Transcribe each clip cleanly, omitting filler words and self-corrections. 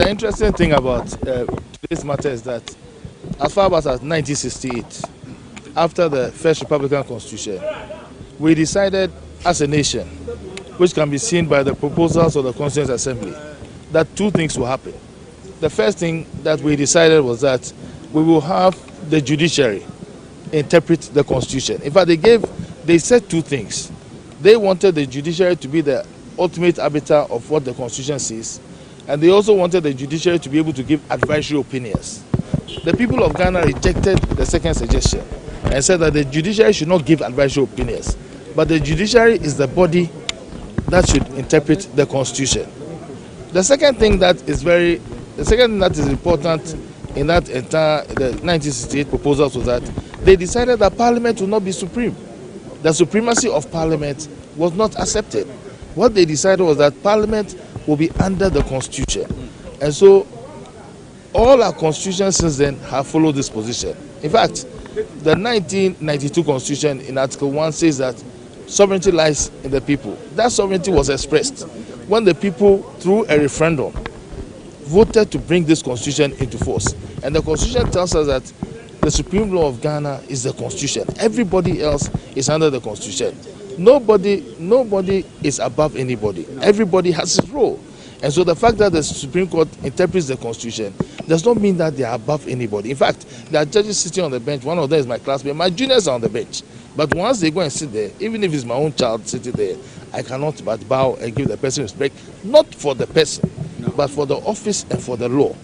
The interesting thing about today's matter is that as far back as 1968, after the first Republican Constitution, we decided as a nation, which can be seen by the proposals of the Constituent Assembly, that two things will happen. The first thing that we decided was that we will have the judiciary interpret the Constitution. In fact, they said two things. They wanted the judiciary to be the ultimate arbiter of what the Constitution says, and they also wanted the judiciary to be able to give advisory opinions. The people of Ghana rejected the second suggestion and said that the judiciary should not give advisory opinions, but the judiciary is the body that should interpret the Constitution. The second thing that is important in that entire the 1968 proposals was that they decided that Parliament would not be supreme. The supremacy of Parliament was not accepted. What they decided was that Parliament will be under the Constitution. And so all our constitutions since then have followed this position. In fact, the 1992 Constitution in Article 1 says that sovereignty lies in the people. That sovereignty was expressed when the people, through a referendum, voted to bring this Constitution into force. And the Constitution tells us that the supreme law of Ghana is the Constitution. Everybody else is under the Constitution. Nobody is above anybody. Everybody has his role. And so the fact that the Supreme Court interprets the Constitution does not mean that they are above anybody. In fact, there are judges sitting on the bench. One of them is my classmate. My juniors are on the bench. But once they go and sit there, even if it's my own child sitting there, I cannot but bow and give the person respect, not for the person, but for the office and for the law.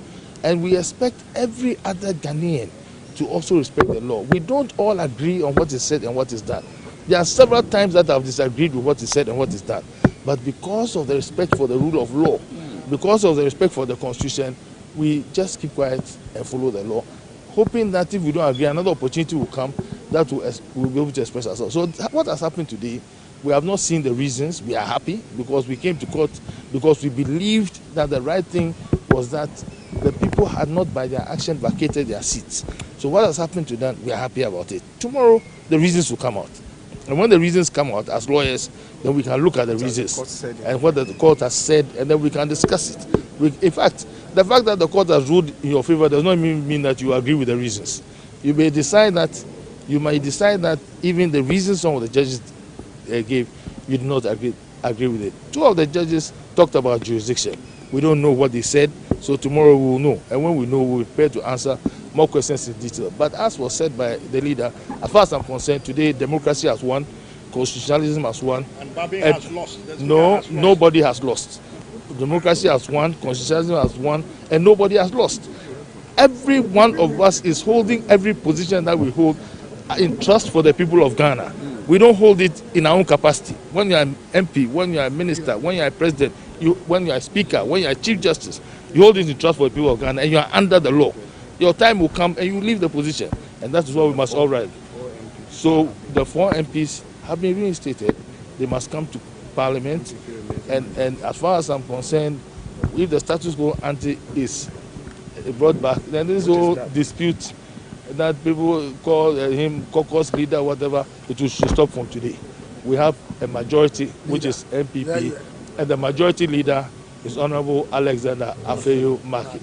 And we expect every other Ghanaian to also respect the law. We don't all agree on what is said and what is done. There are several times that I've disagreed with what is said and what is done. But because of the respect for the rule of law, because of the respect for the Constitution, we just keep quiet and follow the law, hoping that if we don't agree, another opportunity will come that we'll be able to express ourselves. So what has happened today, we have not seen the reasons. We are happy because we came to court because we believed that the right thing was that the people had not by their action vacated their seats. So what has happened to them, we are happy about it. Tomorrow, the reasons will come out. And when the reasons come out, as lawyers, then we can look at the reasons and what the court has said, and then we can discuss it. In fact, the fact that the court has ruled in your favor does not mean that you agree with the reasons. You might decide that even the reasons some of the judges gave, you do not agree with it. Two of the judges talked about jurisdiction. We don't know what they said, so tomorrow we will know. And when we know, we will prepare to answer more questions in detail. But as was said by the leader, as far as I'm concerned, today democracy has won, constitutionalism has won. And Babi has lost. No, nobody has lost. Democracy has won, constitutionalism has won, and nobody has lost. Every one of us is holding every position that we hold in trust for the people of Ghana. We don't hold it in our own capacity. When you are an MP, when you are a minister, when you are a president, when you are a speaker, when you are a chief justice, you hold it in trust for the people of Ghana, and you are under the law. Your time will come and you leave the position, and that is what we must all write. So the 4 MPs have been reinstated. They must come to Parliament, and as far as I'm concerned, if the status quo ante is brought back, then this whole dispute that people call him caucus leader, whatever, it should stop from today. We have a majority, which is MPP, and the majority leader is Honorable Alexander Afeyo Maki.